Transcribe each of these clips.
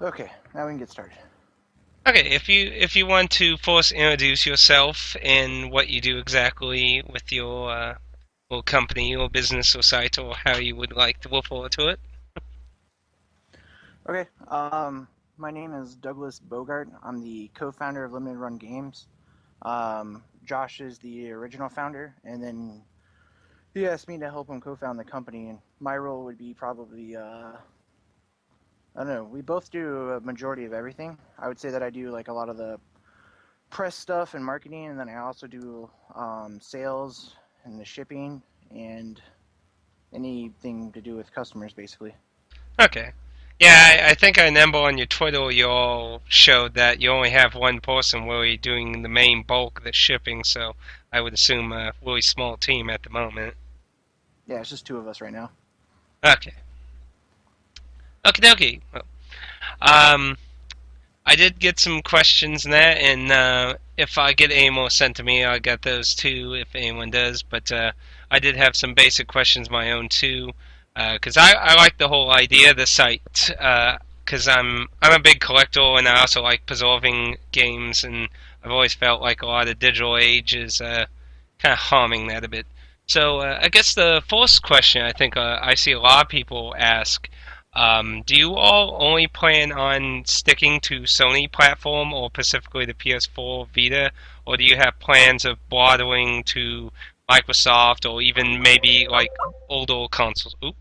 Okay, now we can get started. Okay, if you want to first introduce yourself and what you do exactly with your little company or business or site or how you would like to refer to it. Okay, my name is Douglas Bogart. I'm the co-founder of Limited Run Games. Josh is the original founder, and then he asked me to help him co-found the company. And my role would be probably, I don't know. We both do a majority of everything. I would say that I do like a lot of the press stuff and marketing, and then I also do sales and the shipping and anything to do with customers, basically. Okay. Yeah, I think I remember on your Twitter you all showed that you only have one person really doing the main bulk of the shipping, so I would assume a really small team at the moment. Yeah, it's just two of us right now. Okay. Okie dokie. Well, um, I did get some questions in that, and if I get any more sent to me, I'll get those too if anyone does. But I did have some basic questions of my own too, because I like the whole idea of the site. Because I'm a big collector, and I also like preserving games, and I've always felt like a lot of digital age is kind of harming that a bit. So I guess the first question I think I see a lot of people ask, do you all only plan on sticking to Sony platform or specifically the PS4 Vita, or do you have plans of broadening to Microsoft or even maybe like older consoles? Oop.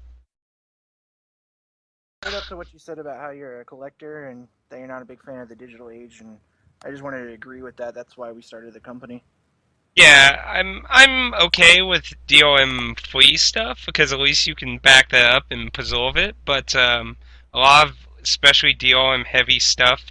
Right up to what you said about how you're a collector and that you're not a big fan of the digital age, and I just wanted to agree with that. That's why we started the company. Yeah, I'm okay with DRM free stuff because at least you can back that up and preserve it. But a lot of especially DRM heavy stuff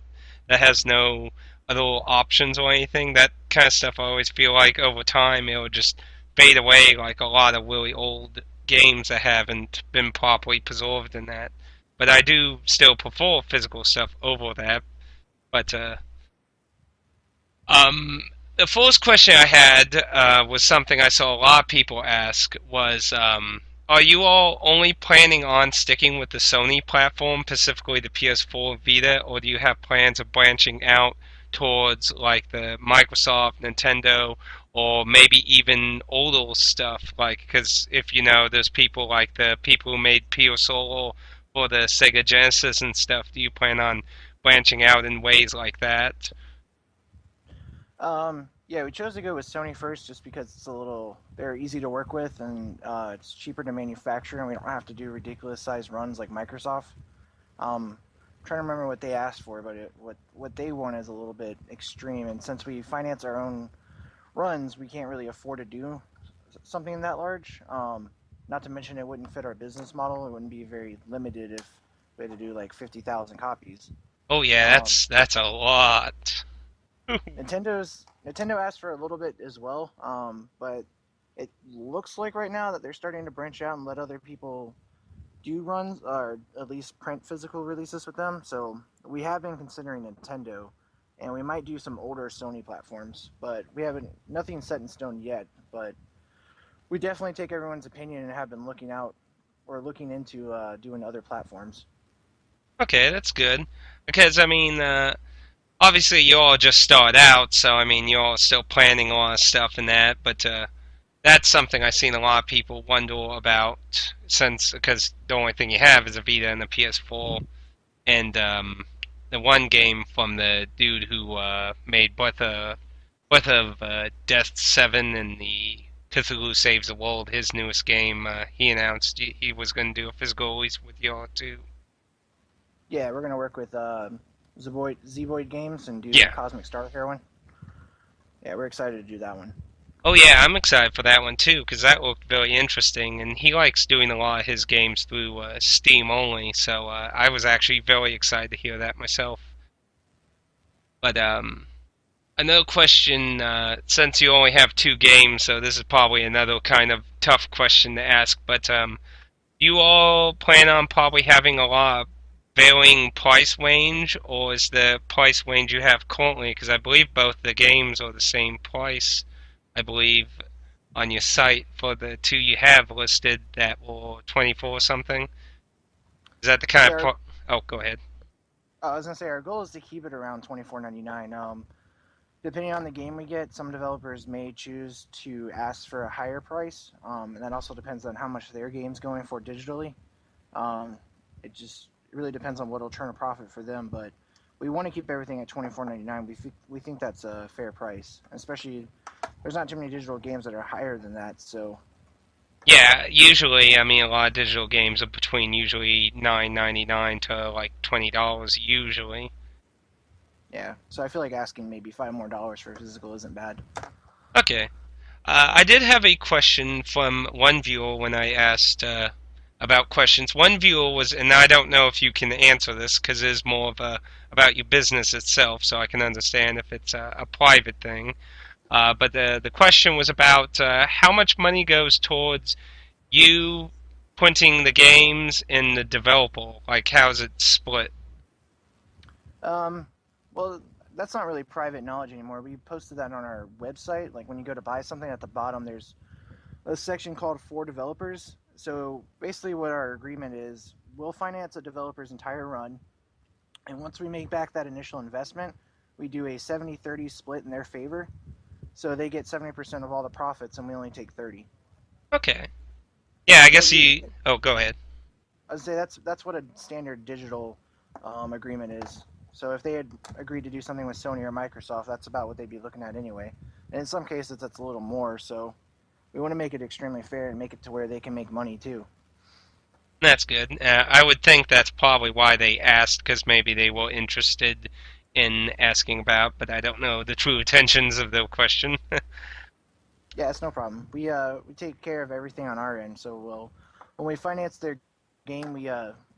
that has no other options or anything, that kind of stuff I always feel like over time it'll just fade away like a lot of really old games that haven't been properly preserved in that. But I do still prefer physical stuff over that. But um, the first question I had was something I saw a lot of people ask was, are you all only planning on sticking with the Sony platform, specifically the PS4 Vita, or do you have plans of branching out towards like the Microsoft, Nintendo, or maybe even older stuff? Like, because if you know, there's people like the people who made Pure Solo for the Sega Genesis and stuff. Do you plan on branching out in ways like that? Yeah, we chose to go with Sony first just because it's a little they're easy to work with and it's cheaper to manufacture, and we don't have to do ridiculous size runs like Microsoft. I'm trying to remember what they asked for, but what they want is a little bit extreme, and since we finance our own runs, we can't really afford to do something that large. Not to mention, it wouldn't fit our business model. It wouldn't be very limited if we had to do like 50,000 copies. Oh yeah, Um, that's a lot. Nintendo asked for a little bit as well, but it looks like right now that they're starting to branch out and let other people do runs or at least print physical releases with them. So we have been considering Nintendo, and we might do some older Sony platforms, but we haven't nothing set in stone yet. But we definitely take everyone's opinion and have been looking out or looking into doing other platforms. Okay, that's good. Because I mean, obviously you all just start out, so I mean you all still planning a lot of stuff in that. But that's something I've seen a lot of people wonder about since because the only thing you have is a Vita and the PS4, and the one game from the dude who made Breath of Death 7 and the Cthulhu Saves the World, his newest game. He announced he was going to do a physical release with y'all too. Yeah, we're gonna work with Zvoid Games and do Yeah. Cosmic Star Heroine. Yeah, we're excited to do that one. Oh yeah, I'm excited for that one too because that looked very interesting, and he likes doing a lot of his games through Steam only. So I was actually very excited to hear that myself. But another question, since you only have two games, so this is probably another kind of tough question to ask. But do you all plan on probably having a lot of varying price range, or is the price range you have currently? Because I believe both the games are the same price. I believe on your site for the two you have listed that were 24 something. Is that the kind of Yeah, Oh, go ahead. I was gonna say our goal is to keep it around 24.99. Depending on the game we get, some developers may choose to ask for a higher price, and that also depends on how much their game's going for digitally. Um, it really depends on what'll turn a profit for them, but we want to keep everything at 24.99. We think that's a fair price, especially there's not too many digital games that are higher than that. So Yeah, usually, I mean, a lot of digital games are between usually $9.99 to like $20 usually. yeah, so I feel like asking maybe $5 more for physical isn't bad. Okay. I did have a question from one viewer when I asked about questions. One viewer was, and I don't know if you can answer this because it is more of a about your business itself, so I can understand if it's a private thing. But the question was about how much money goes towards you printing the games and the developer. Like, how's it split? Um, well, that's not really private knowledge anymore. We posted that on our website. Like when you go to buy something, at the bottom there's a section called for developers. So basically, what our agreement is, we'll finance a developer's entire run, and once we make back that initial investment, we do a 70-30 split in their favor. So they get 70% of all the profits, and we only take 30. Okay. Yeah, I So guess you, you. Oh, go ahead. I'd say that's what a standard digital agreement is. So if they had agreed to do something with Sony or Microsoft, that's about what they'd be looking at anyway. And in some cases, that's a little more. So we want to make it extremely fair and make it to where they can make money too. That's good. I would think that's probably why they asked, because maybe they were interested in asking about, but I don't know the true intentions of the question. Yeah, it's no problem. We take care of everything on our end. So when we finance their game, we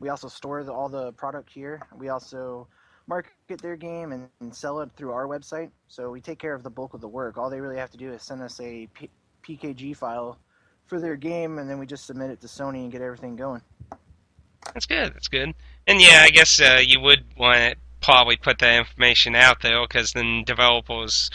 also store all the product here. We also market their game and sell it through our website. So we take care of the bulk of the work. All they really have to do is send us a PKG file for their game, and then we just submit it to Sony and get everything going. That's good. That's good. And yeah, I guess you would want to probably put that information out there, because then developers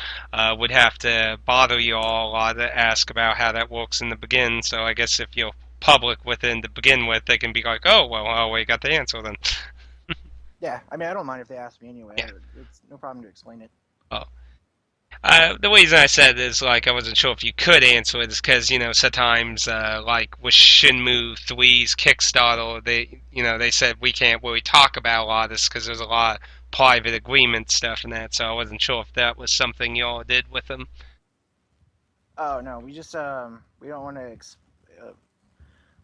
would have to bother you all a lot to ask about how that works in the begin. So I guess if you're public within to begin with, they can be like, oh, well, we got the answer then. Yeah, I mean, I don't mind if they ask me anyway. Yeah. It's no problem to explain it. Oh. The reason I said is like I wasn't sure if you could answer it is because sometimes like with Shenmue 3's Kickstarter, they said we can't really talk about a lot of this because there's a lot of private agreement stuff and that, so I wasn't sure if that was something y'all did with them. Oh no, we don't want to.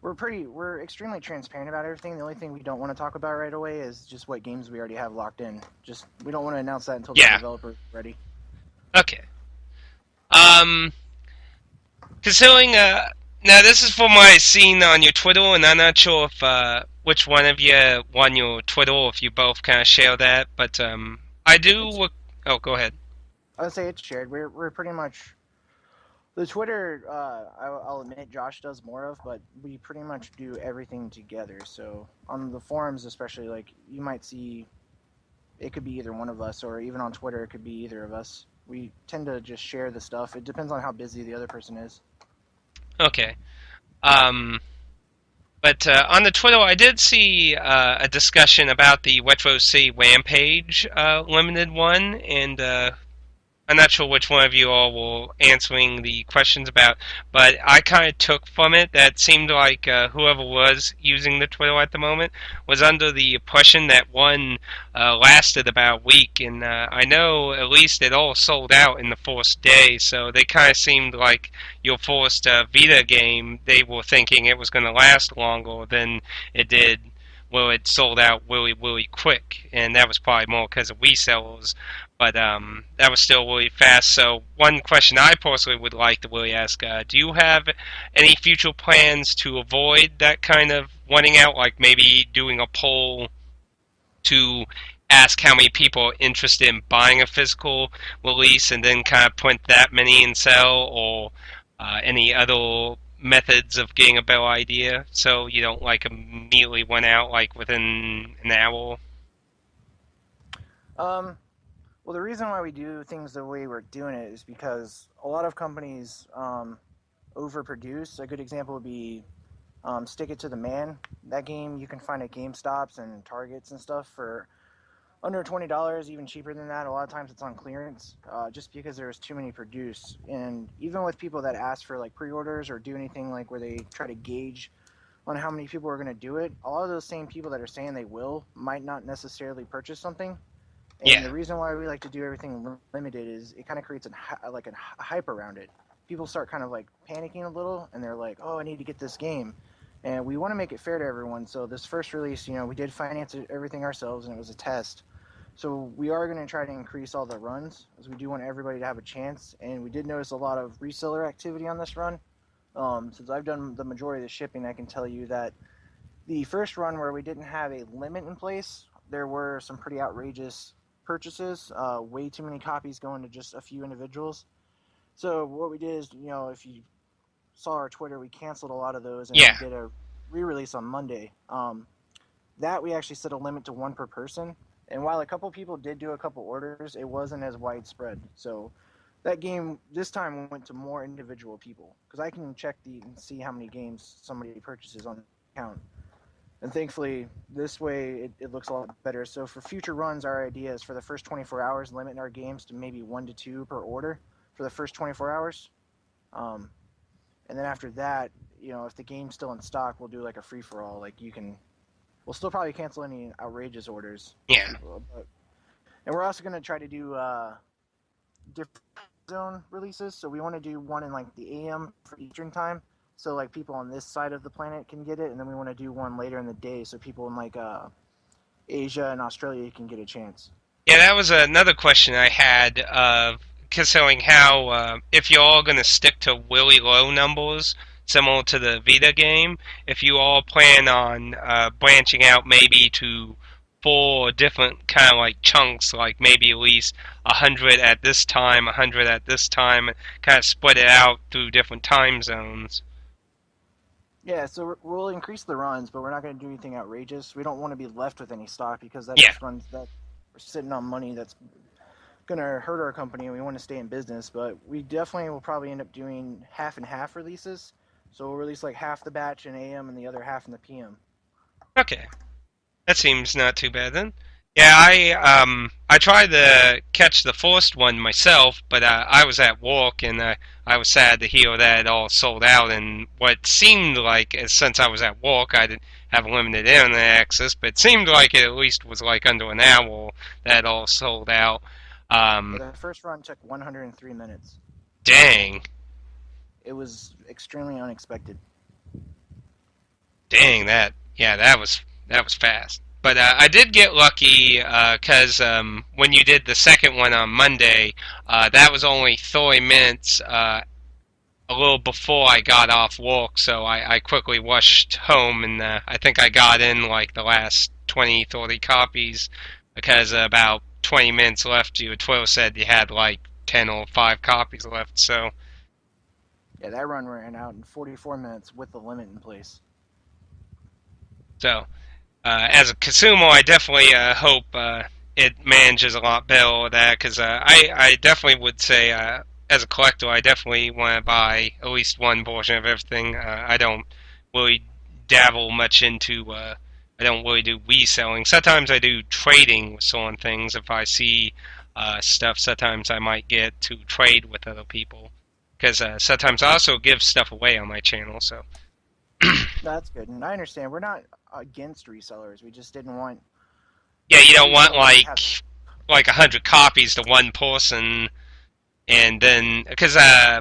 We're extremely transparent about everything. The only thing we don't want to talk about right away is just what games we already have locked in. Just we don't want to announce that until the Yeah. developer is ready. Okay. Um, Considering now this is from what I seen on your Twitter, and I'm not sure if which one of you won your Twitter, or if you both kind of share that, but I do It's look. Oh, go ahead. I would say it's shared. We're pretty much the Twitter. I'll admit Josh does more of, but we pretty much do everything together. So on the forums, especially, like you might see, it could be either one of us, or even on Twitter, it could be either of us. We tend to just share the stuff. It depends on how busy the other person is. Okay. Um, but on the Twitter, I did see a discussion about the Retro City Rampage limited one, and I'm not sure which one of you all were answering the questions about, but I kind of took from it that seemed like whoever was using the Twitter at the moment was under the impression that one lasted about a week, and I know at least it all sold out in the first day, so they kind of seemed like your first Vita game, they were thinking it was going to last longer than it did. Well, it sold out really, really quick, and that was probably more because of resellers, but that was still really fast. So one question I personally would like to really ask: do you have any future plans to avoid that kind of running out? Like maybe doing a poll to ask how many people are interested in buying a physical release, and then kind of print that many and sell, or any other methods of getting a better idea, so you don't like immediately run out like within an hour. Um, well, the reason why we do things the way we're doing it is because a lot of companies overproduce. A good example would be Stick It to the Man. That game you can find at GameStops and Targets and stuff for under $20, even cheaper than that. A lot of times it's on clearance, just because there's too many produced. And even with people that ask for like pre-orders or do anything like where they try to gauge on how many people are going to do it, a lot of those same people that are saying they will might not necessarily purchase something. And Yeah. the reason why we like to do everything limited is it kind of creates like a hype around it. People start kind of like panicking a little, and they're like, "Oh, I need to get this game," and we want to make it fair to everyone. So this first release, we did finance everything ourselves, and it was a test. So we are going to try to increase all the runs, as we do want everybody to have a chance. And we did notice a lot of reseller activity on this run. Since I've done the majority of the shipping, I can tell you that the first run where we didn't have a limit in place, there were some pretty outrageous purchases. Way too many copies going to just a few individuals. So what we did is, if you saw our Twitter, we canceled a lot of those, and we Yeah. did a re-release on Monday. That we actually set a limit to one per person. And while a couple people did do a couple orders, it wasn't as widespread. So that game this time went to more individual people, because I can check and see how many games somebody purchases on the account. And thankfully, this way it looks a lot better. So for future runs, our idea is for the first 24 hours, limit our games to maybe 1 to 2 per order for the first 24 hours. Um, and then after that, if the game's still in stock, we'll do like a free for all. Like we'll still probably cancel any outrageous orders for Yeah. people. And we're also going to try to do different zone releases. So we want to do one in like the AM for Eastern time, so like people on this side of the planet can get it, and then we want to do one later in the day so people in like Asia and Australia can get a chance. Yeah, that was another question I had, considering how, if you're all going to stick to really low numbers, similar to the Vita game, if you all plan on branching out maybe to four different kind of like chunks, like maybe at least 100 at this time, 100 at this time, kind of split it out through different time zones. Yeah, so we'll increase the runs, but we're not going to do anything outrageous. We don't want to be left with any stock, because that Yeah. just runs that we're sitting on money that's going to hurt our company, and we want to stay in business. But we definitely will probably end up doing half and half releases. So we'll release like half the batch in AM and the other half in the PM. Okay. That seems not too bad then. Yeah, I tried to catch the first one myself, but I was at work and I was sad to hear that it all sold out. And what seemed like, since I was at work, I didn't have limited internet access, but it seemed like it at least was like under an hour that it all sold out. Yeah, Um, the first run took 103 minutes. dang, It was extremely unexpected. dang that. Yeah, that was fast. But I did get lucky because when you did the second one on Monday, that was only 30 minutes a little before I got off work, so I quickly rushed home and I think I got in like the last 20, 30 copies because about 20 minutes left. Your Twitter said you had like 10 or 5 copies left, Yeah, that run ran out in 44 minutes with the limit in place. so as a consumer, I definitely hope it manages a lot better with that because I definitely would say as a collector, I definitely want to buy at least one portion of everything. I don't really dabble much into. I don't really do reselling. Sometimes I do trading with certain things. If I see stuff, sometimes I might get to trade with other people because sometimes I also give stuff away on my channel. So That's good, and I understand. We're not against resellers. We just didn't want yeah, you don't want resellers to have. like 100 copies to one person, and then because I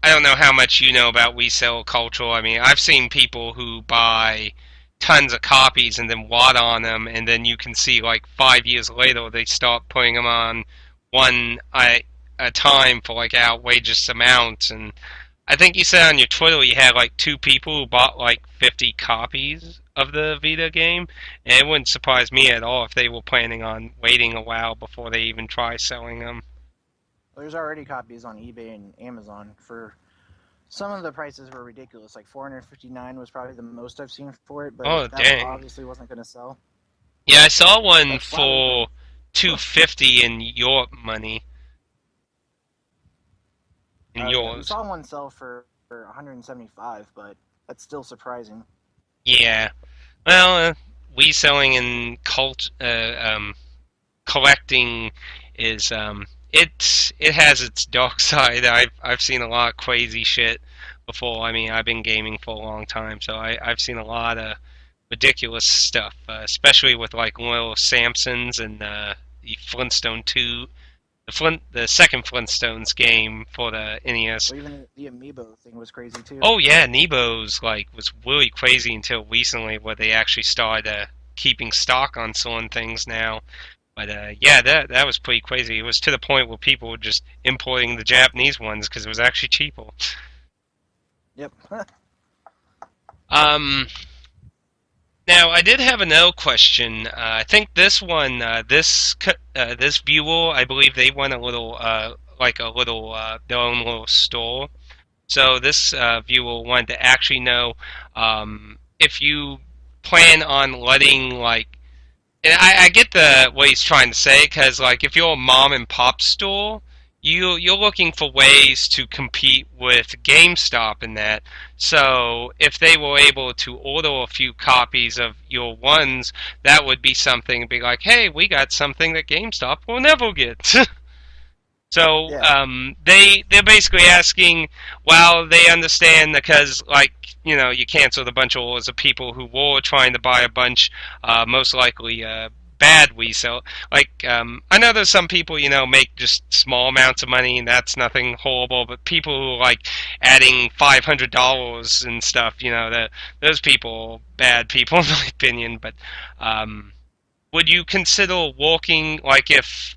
don't know how much you know about resale culture. I mean, I've seen people who buy tons of copies and then wad on them, and then you can see like 5 years later they start putting them on one a time for like outrageous amounts. And I think you said on your Twitter you had like two people who bought like 50 copies of the Vita game, and it wouldn't surprise me at all if they were planning on waiting a while before they even try selling them. There's already copies on eBay and Amazon for some of the prices were ridiculous. Like 459 was probably the most I've seen for it, but Oh that dang! obviously wasn't going to sell. Yeah, I saw one That flower for print. 250 in your money. In Yeah, we yours. saw one sell for 175, but that's still surprising. Yeah. Well, reselling in cult collecting is it has its dark side. I've seen a lot of crazy shit before. I mean, I've been gaming for a long time, so I've seen a lot of ridiculous stuff, especially with like little Samsons and the Flintstone 2, the second Flintstones game for the NES. Or even the amiibo thing was crazy too. Oh yeah, Nemo's like was really crazy until recently, where they actually started keeping stock on certain things now. But yeah, that was pretty crazy. It was to the point where people were just importing the Japanese ones because it was actually cheaper. Yep. Um, Now I did have another question. I think this one, this viewer, I believe they went a little, like a little, their own little store. So this viewer wanted to actually know if you plan on letting like. And I get the what he's trying to say because like if you're a mom and pop store, you're looking for ways to compete with GameStop in that. So if they were able to order a few copies of your ones, that would be something to be like, hey, we got something that GameStop will never get. So Yeah. they're basically asking, while they understand because like you canceled a bunch of orders of people who were trying to buy a bunch, most likely bad resale. Like I know there's some people make just small amounts of money and that's nothing horrible, but people who are like adding $500 and stuff, that those people bad people in my opinion. But would you consider working like if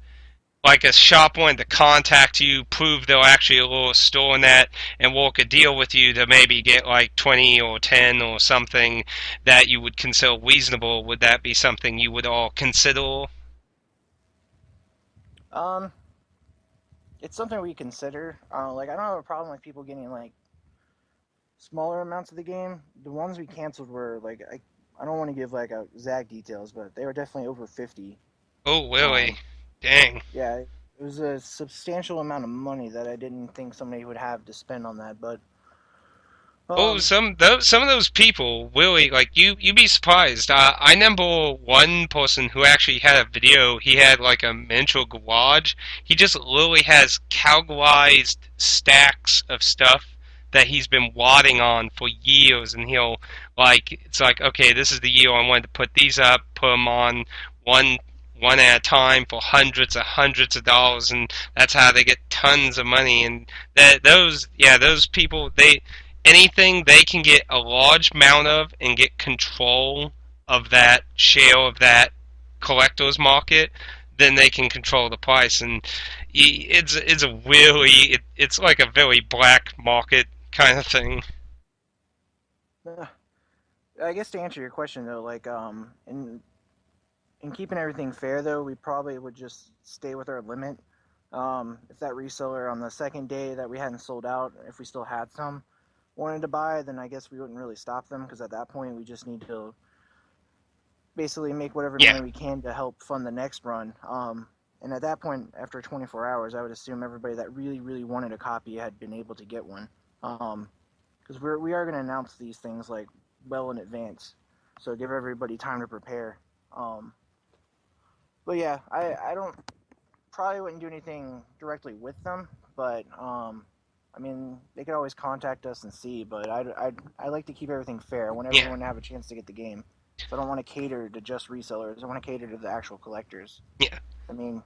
like a shop wanted to contact you, prove they're actually a little store in that, and work a deal with you to maybe get like 20 or 10 or something that you would consider reasonable, would that be something you would all consider? Um, it's something we consider. Like I don't have a problem with people getting like smaller amounts of the game. The ones we canceled were like I don't want to give like a exact details, but they were definitely over 50. Oh, really? Um, Dang. yeah, it was a substantial amount of money that I didn't think somebody would have to spend on that. But Oh, um, some of those people really like you'd be surprised. I remember one person who actually had a video. He had like a miniature garage. He just literally has categorized stacks of stuff that he's been wadding on for years, and he'll like it's like okay, this is the year I wanted to put these up, put them on one one at a time for hundreds of dollars, and that's how they get tons of money. And that those people anything they can get a large amount of and get control of that share of that collector's market, then they can control the price. And it's a really it's like a very black market kind of thing. I guess to answer your question though, like in keeping everything fair though, we probably would just stay with our limit. If that reseller on the second day that we hadn't sold out, if we still had some, wanted to buy, then I guess we wouldn't really stop them because at that point we just need to basically make whatever Yeah, money we can to help fund the next run. And at that point, after 24 hours, I would assume everybody that really, really wanted a copy had been able to get one. Because we are going to announce these things like well in advance, so give everybody time to prepare. Um, but yeah, I don't probably wouldn't do anything directly with them, but I mean they could always contact us and see. But I like to keep everything fair. I want yeah, everyone to have a chance to get the game, so I don't want to cater to just resellers. I want to cater to the actual collectors. yeah, I mean,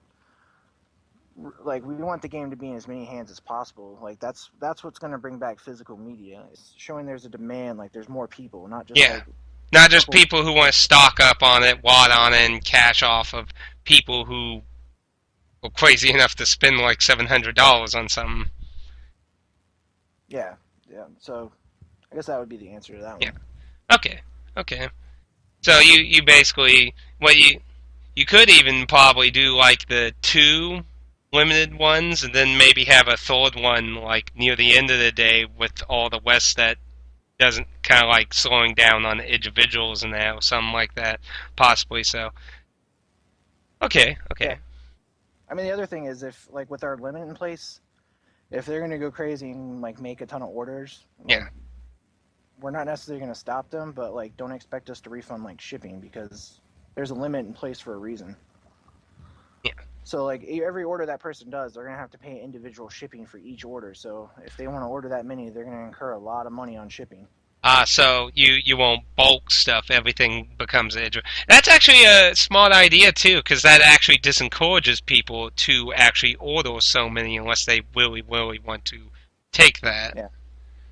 like we want the game to be in as many hands as possible. Like that's what's going to bring back physical media. It's showing there's a demand. Like there's more people, not just yeah. like Not a just couple. people who want to stock up on it, wad on it, and cash off of people who were crazy enough to spend like $700 on something. Yeah, yeah. So I guess that would be the answer to that Yeah. one. Okay. Okay. So you basically what you could even probably do like the two limited ones and then maybe have a third one like near the end of the day with all the West that doesn't kind of like slowing down on the individuals and that or something like that possibly. So okay, Yeah. okay. I mean, the other thing is if like with our limit in place, if they're gonna go crazy and like make a ton of orders, like Yeah. we're not necessarily gonna stop them, but like don't expect us to refund like shipping because there's a limit in place for a reason. So like every order that person does, they're gonna have to pay individual shipping for each order. So if they want to order that many, they're gonna incur a lot of money on shipping. So you won't bulk stuff. Everything becomes individual. That's actually a smart idea too, because that actually disencourages people to actually order so many unless they really, really want to take that. Yeah,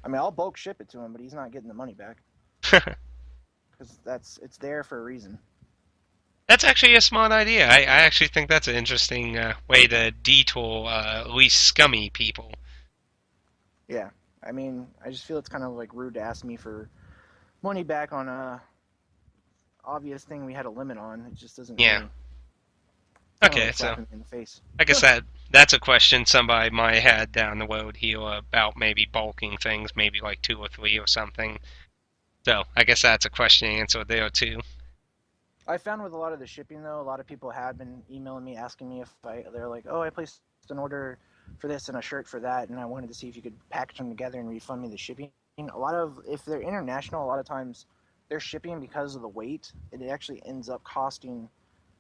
I mean I'll bulk ship it to him, but he's not getting the money back because it's there for a reason. That's actually a smart idea. I actually think that's an interesting way to detour at least scummy people. Yeah, I mean I just feel it's kind of like rude to ask me for money back on a obvious thing we had a limit on. It just doesn't Yeah. really kind of Okay, like so slapping me in the face. I guess that's a question somebody might have down the road here about maybe bulking things, maybe like two or three or something. So I guess that's a question to answer there too. I found with a lot of the shipping though, a lot of people had been emailing me asking me if they're like, oh, I placed an order for this and a shirt for that, and I wanted to see if you could package them together and refund me the shipping. A lot of if they're international, a lot of times their shipping because of the weight, it actually ends up costing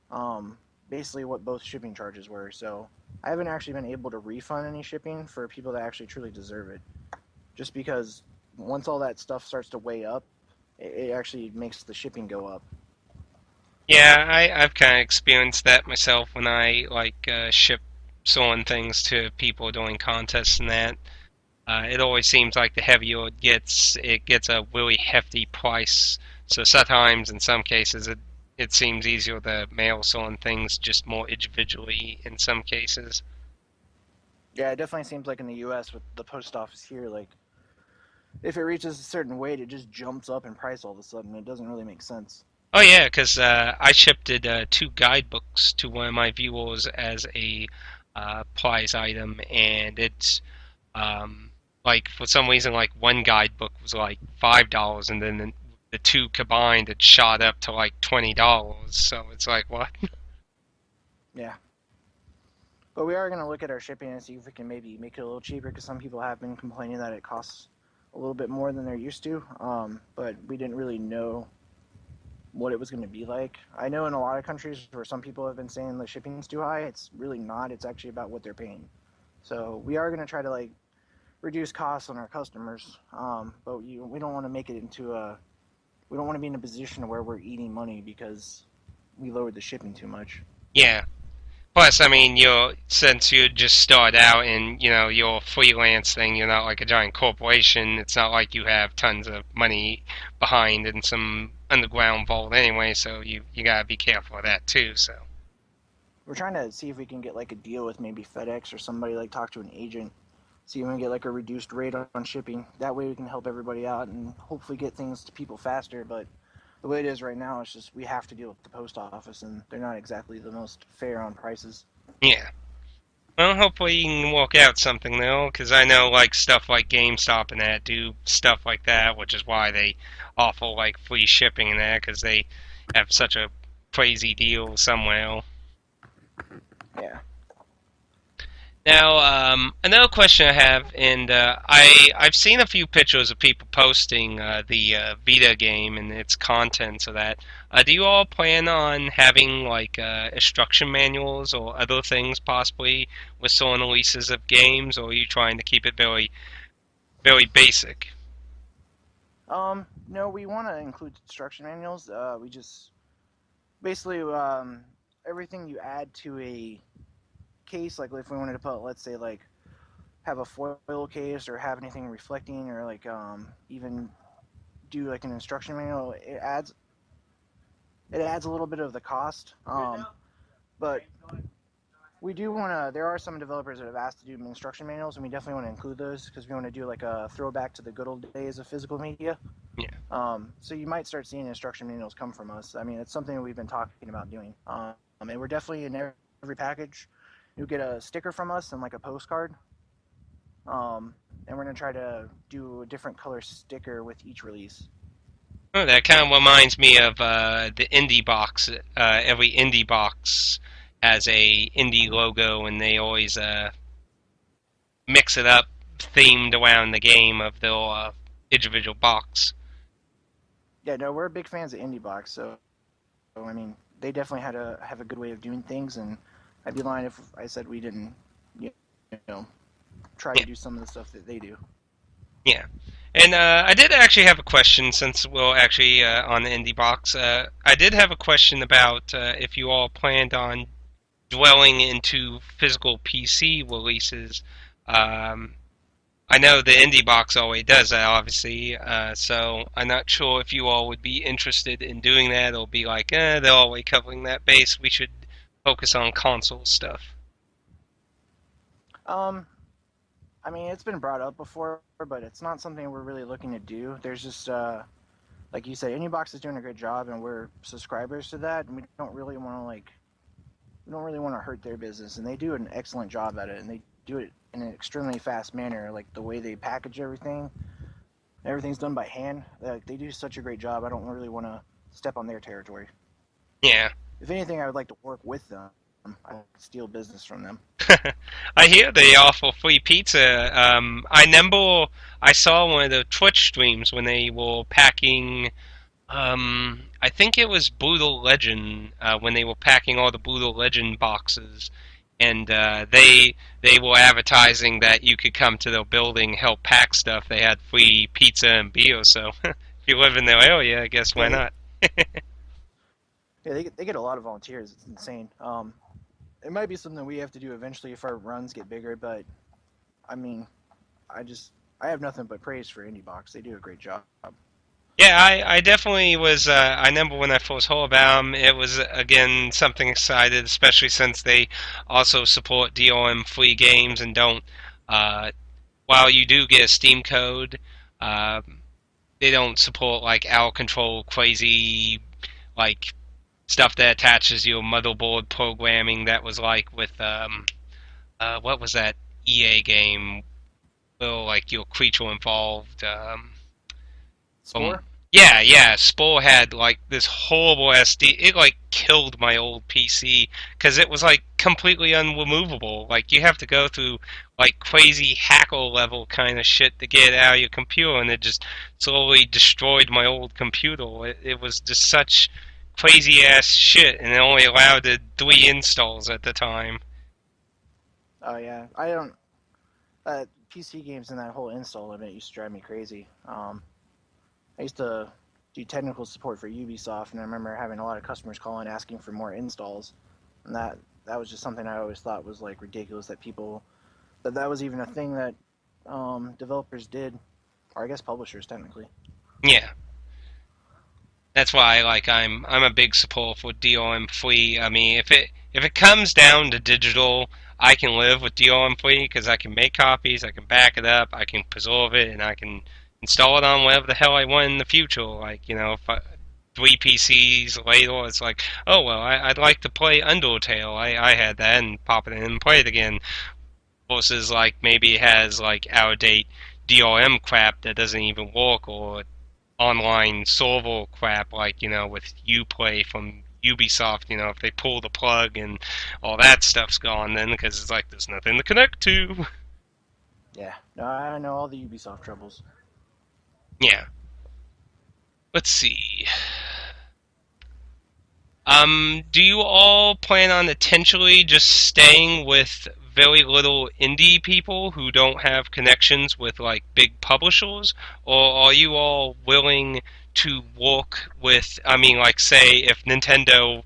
um, basically what both shipping charges were. So I haven't actually been able to refund any shipping for people that actually truly deserve it, just because once all that stuff starts to weigh up, it actually makes the shipping go up. Yeah, I've kind of experienced that myself when I like ship selling things to people doing contests and that. It always seems like the heavier it gets a really hefty price. So sometimes, in some cases, it seems easier to mail selling things just more individually. In some cases. Yeah, it definitely seems like in the U.S. with the post office here, like if it reaches a certain weight, it just jumps up in price all of a sudden. It doesn't really make sense. Oh yeah, because I shipped two guidebooks to one of my viewers as a prize item, and it's like for some reason like one guidebook was like $5, and then the two combined it shot up to like $20. So it's like what? Yeah, but we are going to look at our shipping and see if we can maybe make it a little cheaper because some people have been complaining that it costs a little bit more than they're used to. But we didn't really know what it was going to be like. I know in a lot of countries where some people have been saying the shipping's too high, it's really not. It's actually about what they're paying. So we are going to try to like reduce costs on our customers, but we don't want to make it into a we don't want to be in a position where we're eating money because we lowered the shipping too much. Yeah. Plus, I mean, since you just start out and you're a freelance thing, you're not like a giant corporation. It's not like you have tons of money behind in some underground vault anyway. So you gotta be careful of that too. So We're trying to see if we can get like a deal with maybe FedEx or somebody, like talk to an agent, see if we can get like a reduced rate on shipping. That way we can help everybody out and hopefully get things to people faster. But the way it is right now, it's just we have to deal with the post office, and they're not exactly the most fair on prices. yeah. Well, hopefully you can work out something though, because I know like stuff like GameStop and that do stuff like that, which is why they offer like free shipping and that, because they have such a crazy deal somewhere. Yeah. Now, another question I have, and I've seen a few pictures of people posting the Vita game and its contents of that. Do you all plan on having like instruction manuals or other things possibly with some releases of games, or are you trying to keep it very, very basic? No, we want to include instruction manuals. We just basically everything you add to a case, like if we wanted to put, let's say, like have a foil case or have anything reflecting or like even do like an instruction manual, it adds a little bit of the cost. But we do want to. There are some developers that have asked to do instruction manuals, and we definitely want to include those because we want to do like a throwback to the good old days of physical media. Yeah. So you might start seeing instruction manuals come from us. I mean, it's something we've been talking about doing. And we're definitely in every package. You'll get a sticker from us and like a postcard. And we're gonna try to do a different color sticker with each release. Oh, that kind of reminds me of the indie box. Every indie box has a indie logo, and they always mix it up, themed around the game of the individual box. Yeah, no, we're big fans of IndieBox, so I mean, they definitely had a have a good way of doing things, and I'd be lying if I said we didn't, you know, try Yeah, to do some of the stuff that they do. yeah. And I did actually have a question since we're actually on the Indie Box. I did have a question about if you all planned on dwelling into physical PC releases. Um, I know the Indie Box always does that, obviously. So I'm not sure if you all would be interested in doing that, or be like, they're always covering that base. We should focus on console stuff. Um, I mean, it's been brought up before, but it's not something we're really looking to do. There's just, like you said, AnyBox is doing a great job, and we're subscribers to that, and we don't really want to hurt their business, and they do an excellent job at it, and they do it in an extremely fast manner. Like the way they package everything, everything's done by hand. Like they do such a great job. I don't really want to step on their territory. Yeah. If anything, I would like to work with them. I steal business from them. I hear they offer free pizza. I remember I saw one of the Twitch streams when they were packing. I think it was Brutal Legend when they were packing all the Brutal Legend boxes, and they were advertising that you could come to their building, help pack stuff. They had free pizza and beer, so if you live in their area, I guess Yeah, why not? they get a lot of volunteers. It's insane. It might be something we have to do eventually if our runs get bigger, but I mean, I just I have nothing but praise for IndieBox. They do a great job. Yeah, I definitely was. I remember when I first heard about them, it was again something excited, especially since they also support DRM free games and don't. Uh, while you do get a Steam code, uh, they don't support like out of control, crazy like stuff that attaches your motherboard programming. That was like with what was that EA game? Well, like your creature involved. Um, Spore? yeah. Spore had like this horrible SD. It like killed my old PC because it was like completely unremovable. Like you have to go through like crazy hacker level kind of shit to get it out of your computer, and it just slowly destroyed my old computer. It was just such crazy ass shit, and it only allowed it 3 installs at the time. Oh yeah, I don't. PC games and that whole install limit used to drive me crazy. I used to do technical support for Ubisoft, and I remember having a lot of customers calling asking for more installs, and that was just something I always thought was like ridiculous that people that was even a thing that developers did, or I guess publishers technically. Yeah. That's why I'm a big supporter for DRM free. I mean, if it comes down to digital, I can live with DRM free because I can make copies, I can back it up, I can preserve it, and I can install it on whatever the hell I want in the future. Like if I, 3 PCs later, it's like, oh well, I'd like to play Undertale. I had that and pop it in and play it again. Versus like maybe it has like out of date DRM crap that doesn't even work, or online server crap like with Uplay from Ubisoft. If they pull the plug and all that stuff's gone, then because it's like there's nothing to connect to. Yeah, no, I know all the Ubisoft troubles. Yeah. Let's see. Do you all plan on intentionally just staying with very little indie people who don't have connections with like big publishers, or are you all willing to work with? I mean, like, say if Nintendo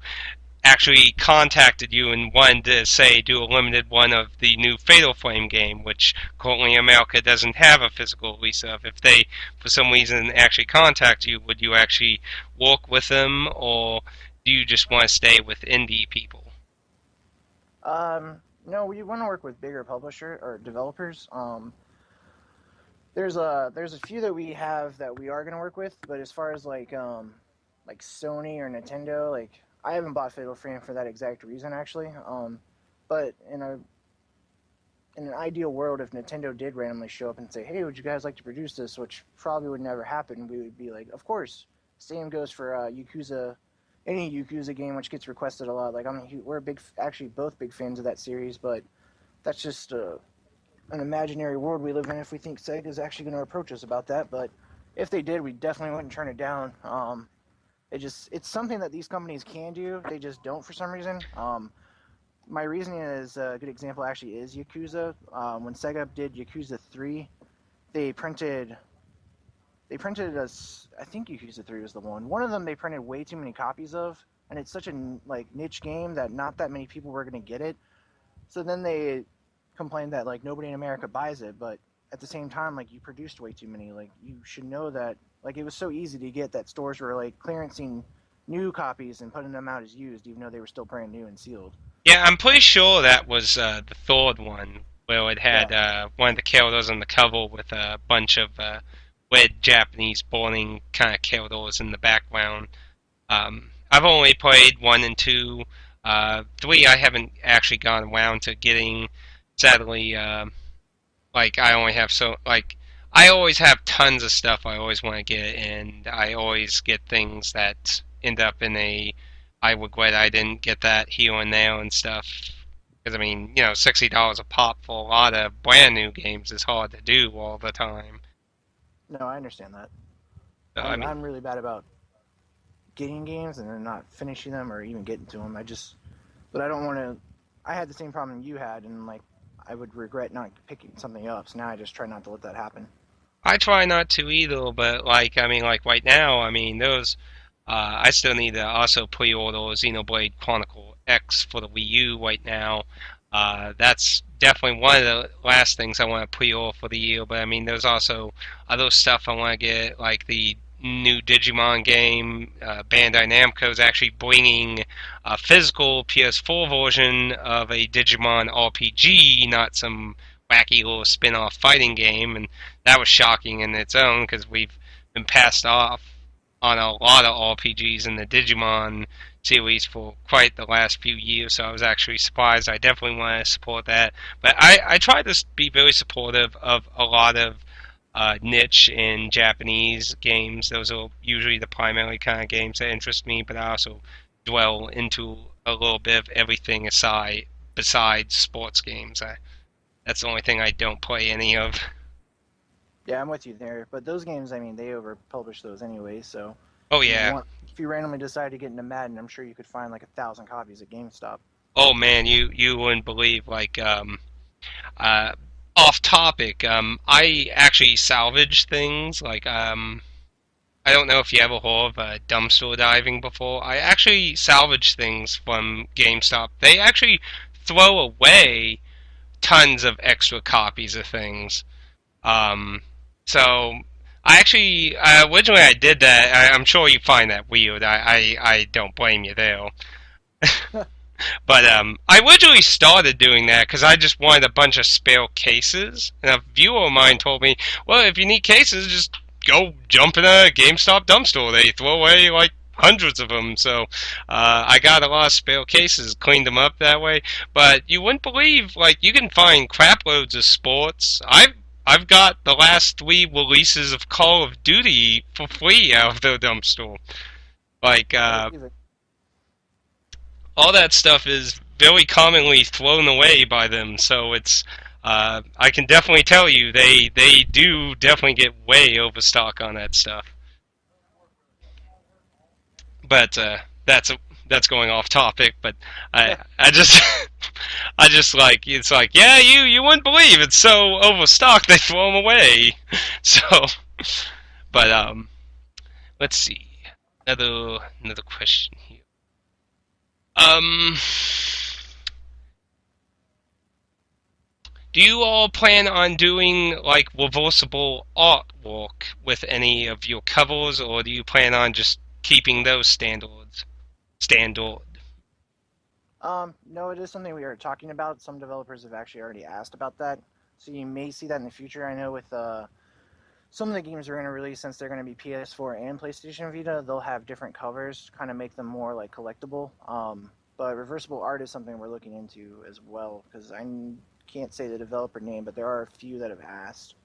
actually contacted you and wanted to say do a limited one of the new Fatal Flame game, which currently America doesn't have a physical release of. If they, for some reason, actually contact you, would you actually work with them, or do you just want to stay with indie people? No, we want to work with bigger publisher or developers. There's a few that we have that we are going to work with, but as far as like Sony or Nintendo, like I haven't bought Fatal Frame for that exact reason actually. But in an ideal world, if Nintendo did randomly show up and say, "Hey, would you guys like to produce this?" which probably would never happen, we would be like, "Of course." Same goes for Yakuza, any Yakuza game which gets requested a lot. Like we're actually both big fans of that series, but that's just an imaginary world we live in if we think Sega's actually going to approach us about that. But if they did, we definitely wouldn't turn it down. It's something that these companies can do. They just don't for some reason. My reasoning is a good example actually is Yakuza. When Sega did Yakuza 3, they printed us. I think Yakuza 3 was the one. One of them they printed way too many copies of, and it's such a like niche game that not that many people were going to get it. So then they complained that like nobody in America buys it, but at the same time, like you produced way too many. Like you should know that. Like it was so easy to get that stores were like clearancing new copies and putting them out as used, even though they were still brand new and sealed. Yeah, I'm pretty sure that was the Thord one, where it had Yeah, one of the characters on the cover with a bunch of weird Japanese boring kind of characters in the background. I've only played 1 and 2. 3 I haven't actually gone around to getting. Sadly, like I only have so like I always have tons of stuff I always want to get, and I always get things that end up in a I regret I didn't get that here and there and stuff. Because I mean, $60 a pop for a lot of brand new games is hard to do all the time. no, I understand that. So I I'm mean, I'm really bad about getting games and then not finishing them or even getting to them. But I don't want to. I had the same problem you had, and like I would regret not picking something up. So now I just try not to let that happen. I try not to either, but like I mean, like right now, I mean those. I still need to also pre-order Xenoblade Chronicle X for the Wii U right now. That's definitely one of the last things I want to pre-order for the year. But I mean, there's also other stuff I want to get, like the new Digimon game. Bandai Namco is actually bringing a physical PS4 version of a Digimon RPG, not some wacky little spin-off fighting game, and that was shocking in its own because we've been passed off on a lot of RPGs in the Digimon series for quite the last few years, so I was actually surprised. I definitely want to support that. But I try to be very supportive of a lot of niche in Japanese games. Those are usually the primary kind of games that interest me, but I also dwell into a little bit of everything aside besides sports games. That's the only thing I don't play any of. Yeah, I'm with you there. But those games, I mean, they overpublish those anyway. So Oh if you yeah. want, if you randomly decide to get into Madden, I'm sure you could find like 1,000 copies at GameStop. Oh man, you wouldn't believe like uh off topic. I actually salvage things like I don't know if you ever heard of dumpster diving before. I actually salvage things from GameStop. They actually throw away tons of extra copies of things. Um, so I actually originally I did that. I'm sure you find that weird. I don't blame you there. But I originally started doing that because I just wanted a bunch of spare cases. And a viewer of mine told me, well, if you need cases, just go jump in a GameStop dumpster. They throw away like hundreds of them. So I got a lot of spare cases, cleaned them up that way. But you wouldn't believe, like, you can find crap loads of sports. I've got the last 3 releases of Call of Duty for free out of the dumpster. Like, I believe it. all that stuff is very commonly thrown away by them. So it's I can definitely tell you they do definitely get way overstock on that stuff. But that's going off topic. But I just I just like it's like yeah you wouldn't believe it's so overstocked they throw them away. So but let's see another question here. Um. Do you all plan on doing like reversible artwork with any of your covers, or do you plan on just keeping those standards? Standard. No, it is something we are talking about. Some developers have actually already asked about that, so you may see that in the future. I know with some of the games they're going to release, since they're going to be PS4 and PlayStation Vita, they'll have different covers, kind of make them more like collectible. But reversible art is something we're looking into as well, because can't say the developer name, but there are a few that have asked,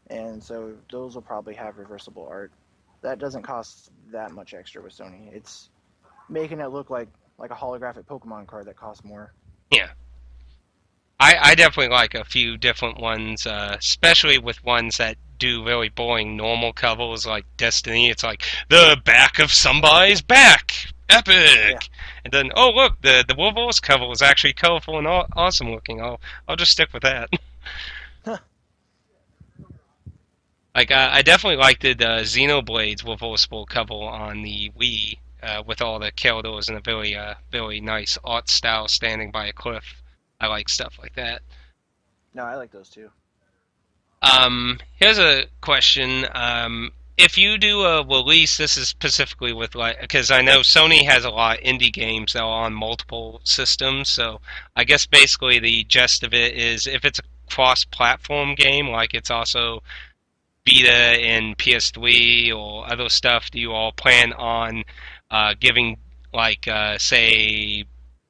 and so those will probably have reversible art. That doesn't cost that much extra with Sony. It's making it look like a holographic Pokemon card that costs more. Yeah, I definitely like a few different ones, especially with ones that do really boring normal covers like Destiny. It's like the back of somebody's back, Yeah, epic, and then oh look, the Wolf cover was actually colorful and awesome looking. I'll just stick with that. Like I definitely liked the Xenoblades reversible cover on the Wii with all the Keldors and a very nice art style standing by a cliff. I like stuff like that. No, I like those too. Here's a question. If you do a release, this is specifically with like, because I know Sony has a lot of indie games that are on multiple systems. So I guess basically the gist of it is if it's a cross-platform game, like it's also Vita and PS3 or other stuff, do you all plan on giving, like, say,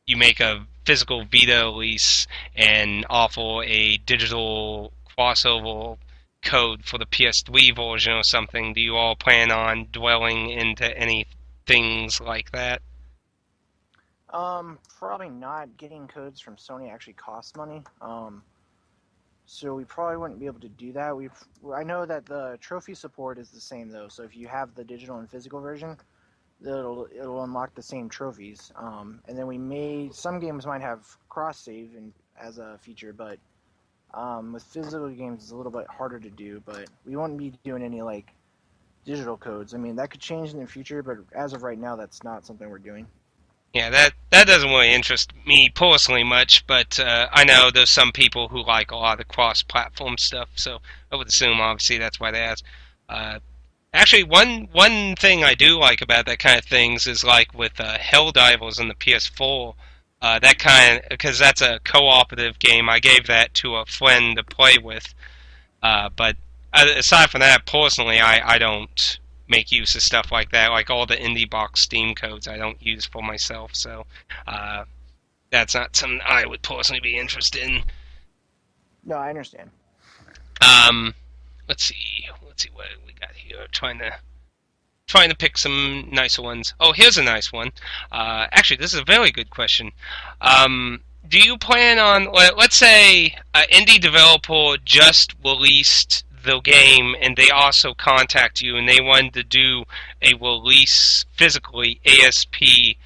you make a physical Vita release and offer a digital crossover code for the PS3 version or something? Do you all plan on dwelling into any things like that? Probably not. Getting codes from Sony actually costs money. So we probably wouldn't be able to do that. I know that the trophy support is the same though. So if you have the digital and physical version, it'll unlock the same trophies. And then some games might have cross save as a feature, but with physical games it's a little bit harder to do. But we won't be doing any like digital codes. I mean that could change in the future, but as of right now, that's not something we're doing. Yeah, that doesn't really interest me personally much, but I know there's some people who like a lot of cross-platform stuff, so I would assume obviously that's why they ask. Uh, Actually, one thing I do like about that kind of things is like with Helldivers on the PS4. That kind of because that's a cooperative game. I gave that to a friend to play with, but aside from that, personally, I don't make use of stuff like that. Like all the indie box Steam codes, I don't use for myself. So uh, that's not something I would personally be interested in. No, I understand. Um, let's see what we got here. Trying to pick some nicer ones. Oh, here's a nice one. Actually, this is a very good question. Do you plan on, let's say, an indie developer just released the game and they also contact you and they wanted to do a release physically, ASP,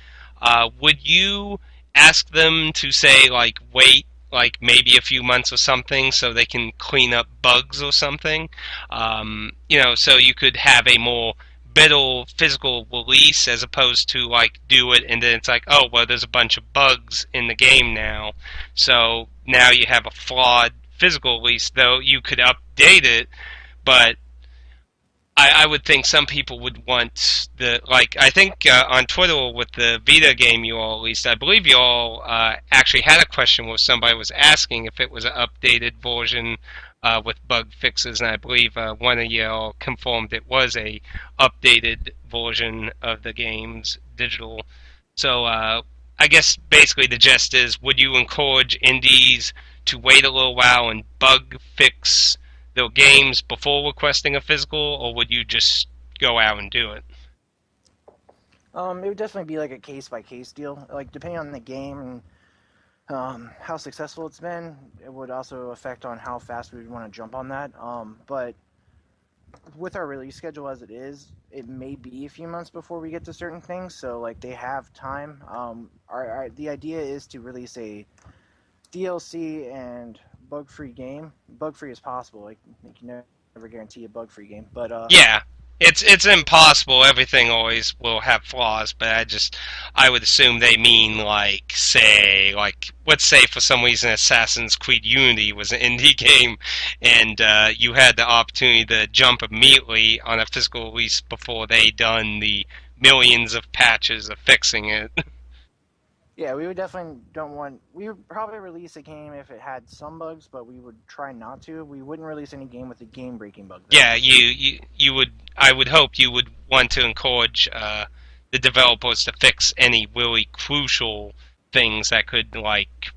would you ask them to say, like, wait, like maybe a few months or something so they can clean up bugs or something? So you could have a more better physical release as opposed to like do it and then it's like, oh well, there's a bunch of bugs in the game now, so now you have a flawed physical release. Though you could update it, but I would think some people would want the like. I think on Twitter with the Vita game you all released, I believe you all actually had a question where somebody was asking if it was an updated version with bug fixes, and I believe one of you all confirmed it was a updated version of the game's digital. So I guess basically the gist is: would you encourage indies to wait a little while and bug fix the games before requesting a physical, or would you just go out and do it? It would definitely be like a case by case deal. Like depending on the game and how successful it's been, it would also affect on how fast we would want to jump on that. But with our release schedule as it is, it may be a few months before we get to certain things. So like they have time. The idea is to release a DLC and bug free game. Bug free as possible. Like you can never guarantee a bug free game, but Yeah, it's impossible. Everything always will have flaws, but I would assume they mean like say like let's say for some reason Assassin's Creed Unity was an indie game, and you had the opportunity to jump immediately on a physical release before they done the millions of patches of fixing it. yeah, we would definitely don't want. We would probably release a game if it had some bugs, but we would try not to. We wouldn't release any game with a game-breaking bug, though. Yeah, you would. I would hope you would want to encourage the developers to fix any really crucial things that could like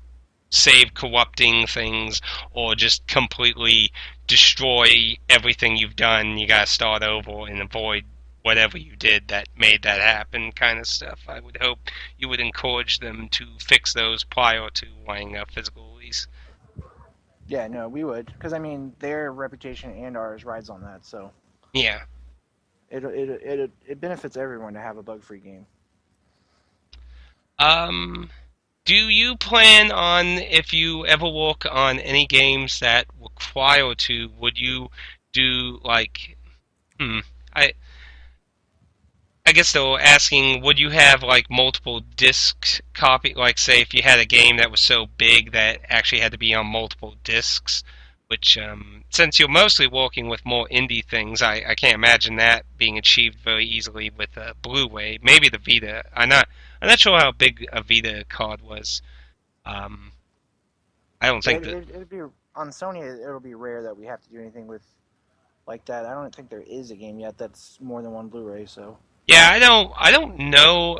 save corrupting things or just completely destroy everything you've done. You gotta start over and avoid whatever you did that made that happen, kind of stuff. I would hope you would encourage them to fix those prior to wanting a physical release. Yeah, no, we would, because I mean, their reputation and ours rides on that, so Yeah. it benefits everyone to have a bug-free game. Um, do you plan on, if you ever work on any games that require to, would you do like, hmm, I I guess though asking, would you have like multiple disc copy, like say if you had a game that was so big that actually had to be on multiple discs, which since you're mostly working with more indie things, I can't imagine that being achieved very easily with a Blu-ray. Maybe the Vita. I'm not sure how big a Vita card was. Um, I don't Yeah, think that. it'd be on Sony. It'll be rare that we have to do anything with like that. I don't think there is a game yet that's more than one Blu-ray. So Yeah, I don't know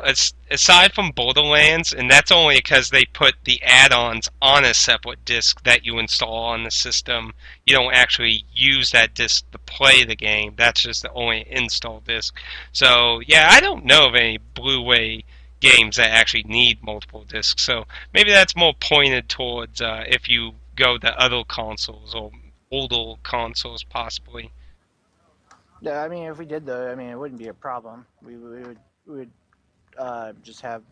aside from Borderlands, and that's only because they put the add-ons on a separate disc that you install on the system. You don't actually use that disc to play the game. That's just the only install disc. So yeah, I don't know of any Blu-ray games that actually need multiple discs. So maybe that's more pointed towards if you go to other consoles or older consoles, possibly. yeah, I mean, if we did though, I mean, it wouldn't be a problem. We would just have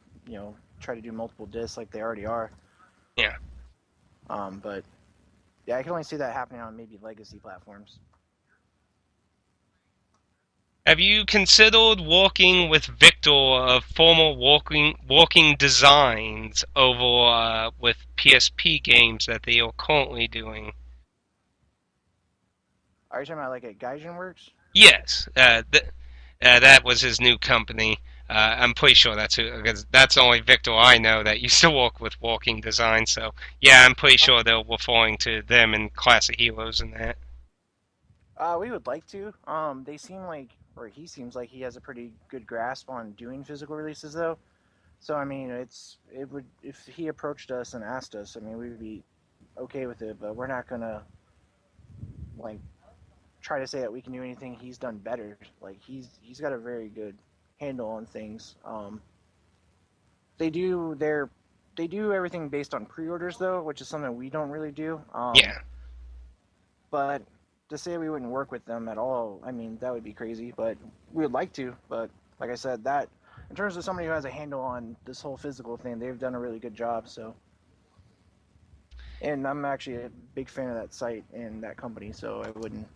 try to do multiple discs like they already are. Yeah. But yeah, I can only see that happening on maybe legacy platforms. Have you considered working with Victor of former walking designs over with PSP games that they are currently doing? Are you talking about like at Gaijin Works? Yes, that was his new company. I'm pretty sure that's who, because that's the only Victor I know that used to work with walking design. So yeah, I'm pretty sure they're referring to them in Classic Heroes and that. We would like to. They seem like, or he seems like he has a pretty good grasp on doing physical releases, though. So I mean, it would if he approached us and asked us. I mean, we'd be okay with it, but we're not gonna like try to say that we can do anything he's done better. Like he's got a very good handle on things. They do their they do everything based on pre-orders though, which is something we don't really do. Yeah, But to say we wouldn't work with them at all, I mean, that would be crazy. But we would like to. But like I said, that in terms of somebody who has a handle on this whole physical thing, they've done a really good job. So, and I'm actually a big fan of that site and that company. So I wouldn't,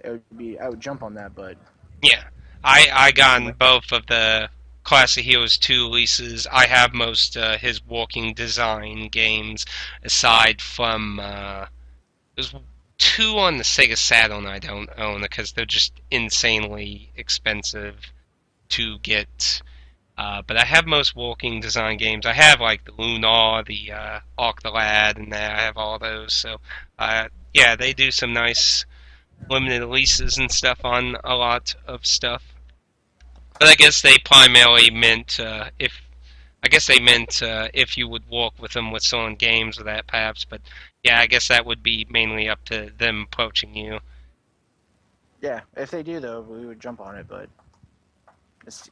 it would be I would jump on that. But yeah. I got like, both of the Classic Heroes 2 leases. I have most his walking design games, aside from there's two on the Sega Saturn I don't own because they're just insanely expensive to get. But I have most walking design games. I have like the Lunar, the Arc the Lad, and that. I have all those. So yeah, they do some nice limited releases and stuff on a lot of stuff. But I guess they primarily meant if I guess they meant if you would walk with them with certain games or that perhaps. But yeah, I guess that would be mainly up to them approaching you. yeah, if they do though, we would jump on it. But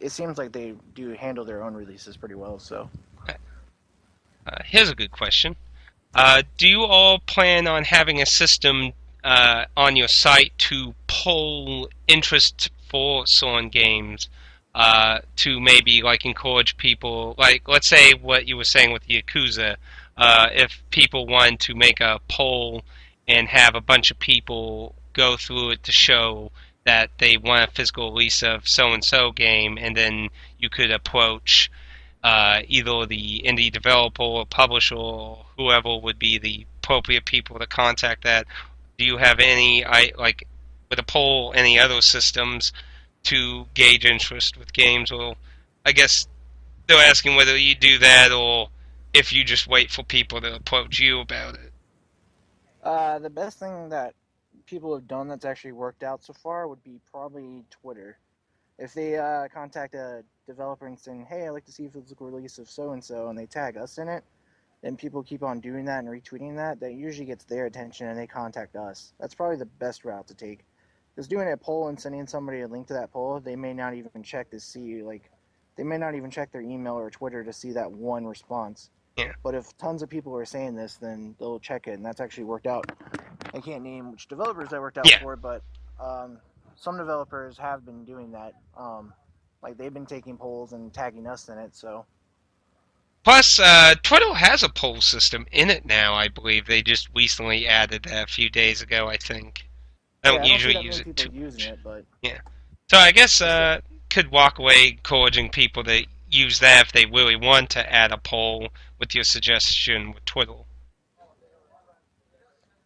it seems like they do handle their own releases pretty well. So Here's a good question. Do you all plan on having a system on your site to poll interest for certain games to maybe like encourage people? Like, let's say what you were saying with Yakuza. If people wanted to make a poll and have a bunch of people go through it to show that they want a physical release of so and so game, and then you could approach either the indie developer or publisher or whoever would be the appropriate people to contact that. Do you have any, like, with a poll, any other systems to gauge interest with games? Or I guess they're asking whether you do that or if you just wait for people to approach you about it. the best thing that people have done that's actually worked out so far would be probably Twitter. If they contact a developer and saying, "Hey, I'd like to see a physical release of so and so," and they tag us in it, then people keep on doing that and retweeting that. That usually gets their attention, and they contact us. That's probably the best route to take. Because doing a poll and sending somebody a link to that poll, they may not even check to see they may not even check their email or Twitter to see that one response. Yeah. But if tons of people are saying this, then they'll check it, and that's actually worked out. I can't name which developers that worked out Yeah. for, but um, some developers have been doing that. Like they've been taking polls and tagging us in it. So Plus, Twiddle has a poll system in it now, I believe. They just recently added that a few days ago, I think. I don't Yeah, I don't see usually that use many it people too using much. it, but Yeah. So I guess it's could walk away encouraging people to use that if they really want to add a poll with your suggestion with Twiddle.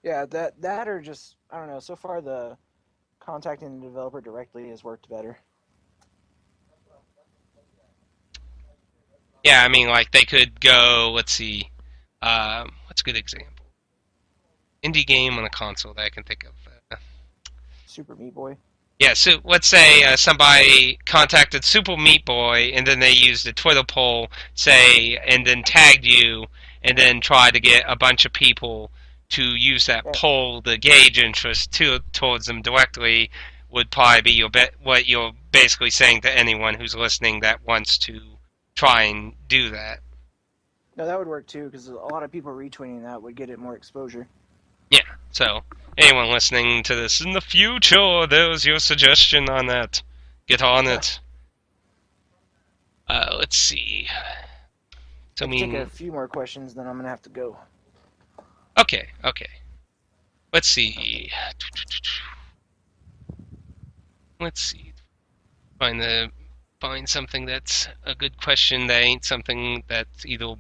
yeah, that or just I don't know. So far, the contacting the developer directly has worked better. Yeah, I mean, like they could go. Let's see. What's a good example? Indie game on a console that I can think of. Super Meat Boy. Yeah, so let's say somebody contacted Super Meat Boy, and then they used a Twitter poll, say, and then tagged you, and then tried to get a bunch of people to use that Yeah, poll to gauge interest towards them directly. Would probably be what you're basically saying to anyone who's listening that wants to try and do that. no, that would work too because a lot of people retweeting that would get it more exposure. Yeah, so anyone listening to this in the future, there's your suggestion on that. Get on it. Let's see. So, I I could take a mean, few more questions, then I'm gonna have to go. okay, okay. Let's see. Let's see. Find something that's a good question that ain't something that's either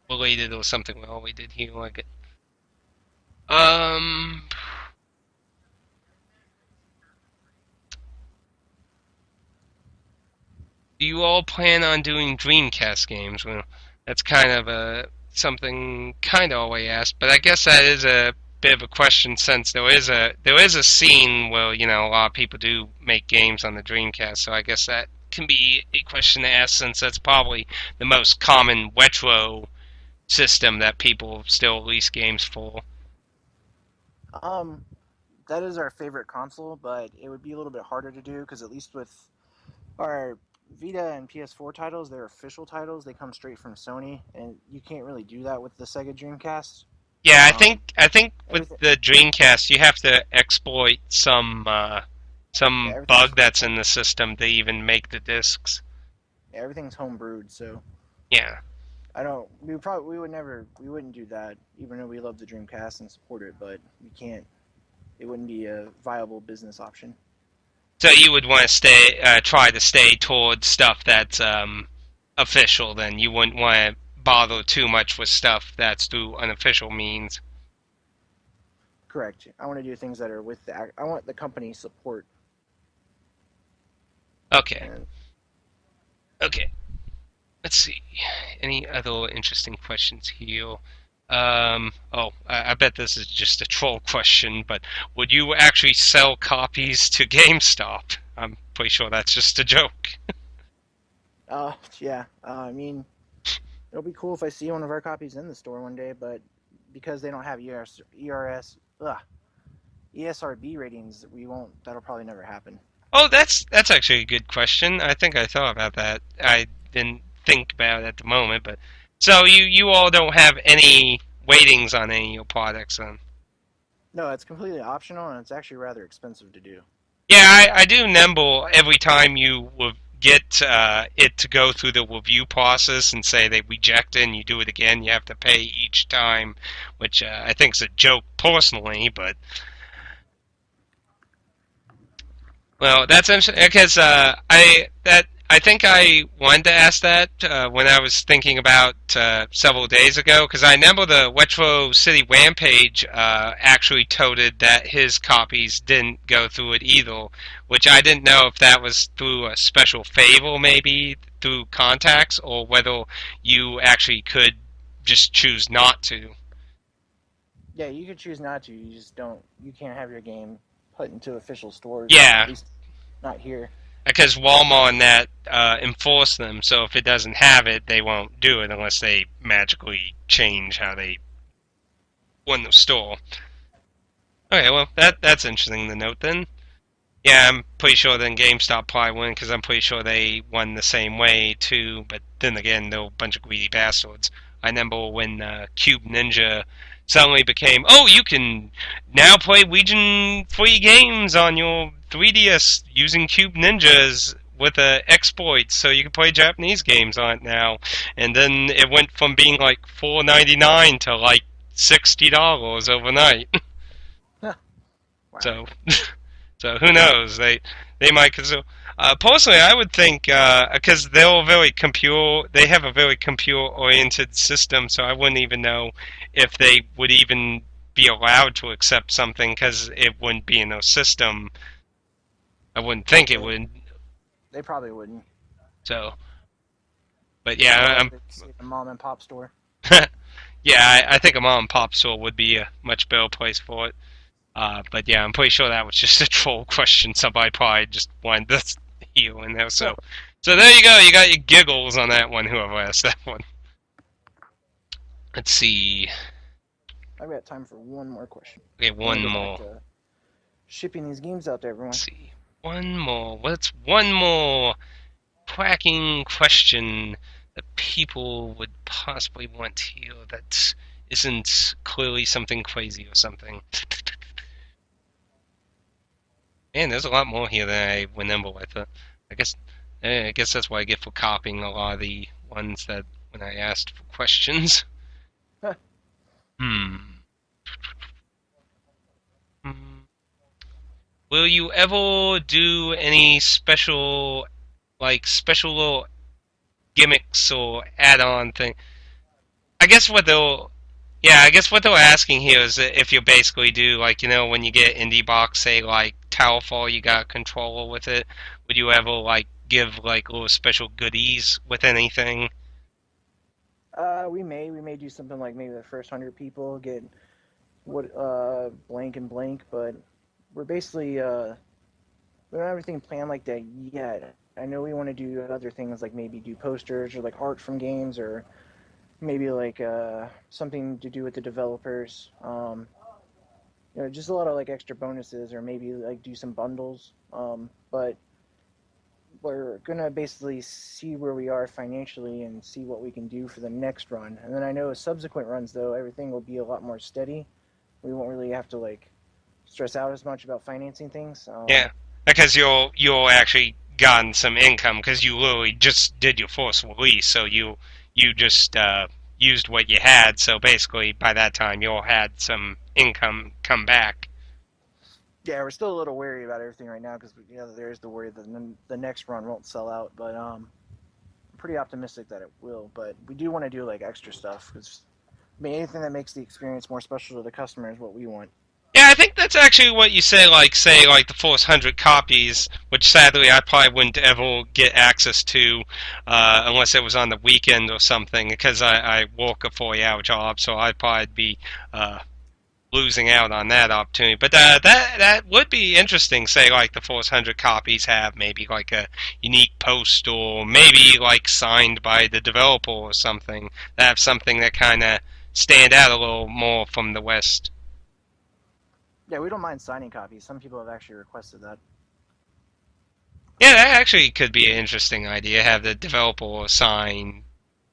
related or something we already did here. Like it. Um. Do you all plan on doing Dreamcast games? Well, that's kind of a something kind of always asked, but I guess that is a bit of a question since there is a scene where a lot of people do make games on the Dreamcast, so I guess that can be a question to ask since that's probably the most common retro system that people still release games for. Um, that is our favorite console, but it would be a little bit harder to do because at least with our Vita and PS4 titles, they're official titles. They come straight from Sony, and you can't really do that with the Sega Dreamcast. Yeah, I Um, think I think with everything, the Dreamcast you have to exploit yeah, some bug everything's that's in the system to even make the discs. everything's homebrewed. So Yeah. I don't. We would never. We wouldn't do that, even though we love the Dreamcast and support it. But we can't. It wouldn't be a viable business option. So you would want to try to stay towards stuff that's official. Then you wouldn't want to bother too much with stuff that's through unofficial means. Correct. I want to do things that are with the. I want the company support. Okay. And Okay. Let's see. Any other interesting questions here? I bet this is just a troll question, but would you actually sell copies to GameStop? I'm pretty sure that's just a joke. yeah. I mean, it'll be cool if I see one of our copies in the store one day, but because they don't have ESRB ratings, we won't. That'll probably never happen. Oh, that's actually a good question. I think I thought about that. I didn't think about it at the moment, but so you all don't have any weightings on any of your products, then? No, it's completely optional, and it's actually rather expensive to do. Yeah, I do Nemble every time you get it to go through the review process and say they reject it and you do it again, you have to pay each time, which I think is a joke personally, but well, that's interesting because I think I wanted to ask that when I was thinking about several days ago because I remember the Retro City Rampage actually toted that his copies didn't go through it either, which I didn't know if that was through a special favor maybe through contacts or whether you actually could just choose not to. Yeah, you could choose not to. You just don't. You can't have your game put into official stores. At Yeah, least not here. because Walmart and that enforce them. So if it doesn't have it, they won't do it unless they magically change how they run the store. Okay, well that's interesting to note then. Yeah, I'm pretty sure then GameStop probably won because I'm pretty sure they won the same way too. But then again, they're a bunch of greedy bastards. I remember when Cube Ninja suddenly became, oh, you can now play Legion free games on your 3DS using Cube Ninjas with exploits, so you can play Japanese games on it now. And then it went from being like $4.99 to like $60 overnight. Wow. So, so who knows? They might consume. Personally, I would think because they have a very computer-oriented system, so I wouldn't even know if they would even be allowed to accept something because it wouldn't be in their system. I wouldn't think it They, would. they probably wouldn't. So, but More yeah, like they'd say a mom and pop store. yeah, I think a mom and pop store would be a much better place for it. But yeah, I'm pretty sure that was just a troll question. Somebody probably just wanted to heal in there. So there you go. You got your giggles on that one. Whoever asked that one. Let's see. I've got time for one more question. Okay, And then one go more. back to shipping these games out to everyone. Let's see. One more. What's one more quacking question that people would possibly want to hear that isn't clearly something crazy or something? Man, there's a lot more here than I remember with it. I guess I guess that's what I get for copying a lot of the ones that when I asked for questions. Hmm. Hmm. Will you ever do any special little gimmicks or add-on thing? I guess what they'll, yeah, I guess what they're asking here is that if you basically do like when you get indie box, say like Towerfall, you got a controller with it. Would you ever like give like little special goodies with anything? We may do something like maybe the first 100 people get what blank and blank, but we're basically we don't have everything planned like that yet. I know we want to do other things like maybe do posters or like art from games or maybe like something to do with the developers. Just a lot of like extra bonuses or maybe like do some bundles. But we're gonna basically see where we are financially and see what we can do for the next run. And then I know subsequent runs though, everything will be a lot more steady. We won't really have to like stress out as much about financing things. Yeah, because you'll actually gotten some income because you literally just did your first release, so you just used what you had. So basically, by that time, you'll had some income come back. Yeah, we're still a little wary about everything right now because there is the worry that the next run won't sell out. But I'm pretty optimistic that it will. But we do want to do like extra stuff because anything that makes the experience more special to the customer is what we want. Yeah, I think that's actually what you say, like, say, like, the first 100 copies, which sadly I probably wouldn't ever get access to unless it was on the weekend or something, because I work a 40-hour job, so I'd probably be losing out on that opportunity. But that would be interesting, say, like, the first 100 copies have maybe, like, a unique post or maybe, like, signed by the developer or something, that have something that kind of stand out a little more from the West. Yeah, we don't mind signing copies. Some people have actually requested that. Yeah, that actually could be an interesting idea. Have the developer sign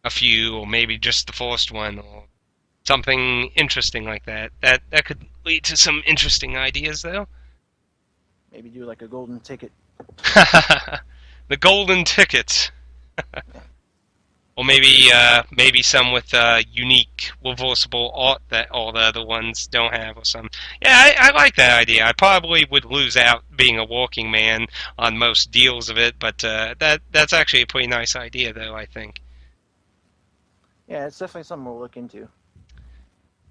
a few, or maybe just the first one, or something interesting like that. That could lead to some interesting ideas, though. Maybe do like a golden ticket. The golden ticket, or maybe some with unique reversible art that all the other ones don't have, or some. Yeah, I like that idea. I probably would lose out being a working man on most deals of it, but that's actually a pretty nice idea, though. I think. Yeah, it's definitely something we'll look into.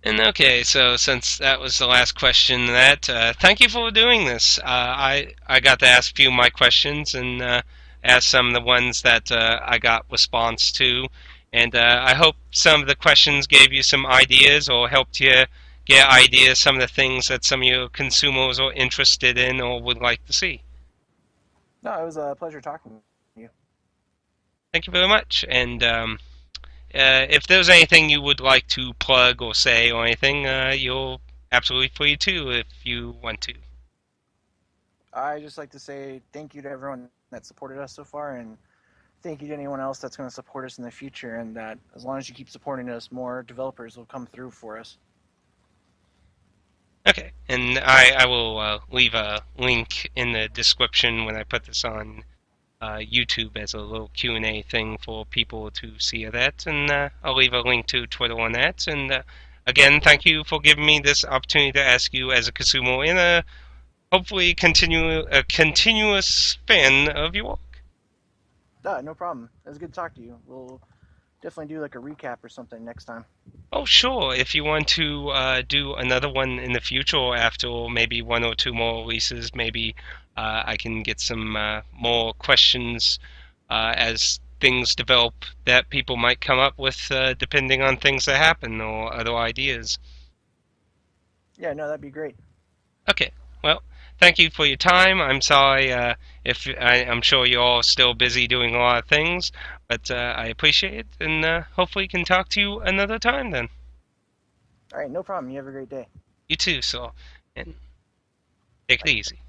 And okay, so since that was the last question, that thank you for doing this. I got to ask a few of my questions and ask some of the ones that I got response to, and I hope some of the questions gave you some ideas or helped you get ideas some of the things that some of your consumers are interested in or would like to see. No, it was a pleasure talking with you. Thank you very much, and if there's anything you would like to plug or say or anything, you're absolutely free to if you want to. I just like to say thank you to everyone that supported us so far, and thank you to anyone else that's going to support us in the future. And that as long as you keep supporting us, more developers will come through for us. Okay, and I will leave a link in the description when I put this on YouTube as a little Q&A thing for people to see that, and I'll leave a link to Twitter on that. And again, thank you for giving me this opportunity to ask you as a consumer and hopefully a continuous fan of your work. No problem. It was good to talk to you. We'll definitely do like a recap or something next time. Oh, sure. If you want to do another one in the future or after maybe one or two more releases, maybe I can get some more questions as things develop that people might come up with depending on things that happen or other ideas. Yeah, no, that'd be great. Okay. Well, thank you for your time. I'm sorry if I'm sure you're all still busy doing a lot of things, but I appreciate it, and hopefully can talk to you another time then. All right, no problem. You have a great day. You too, so and take it easy.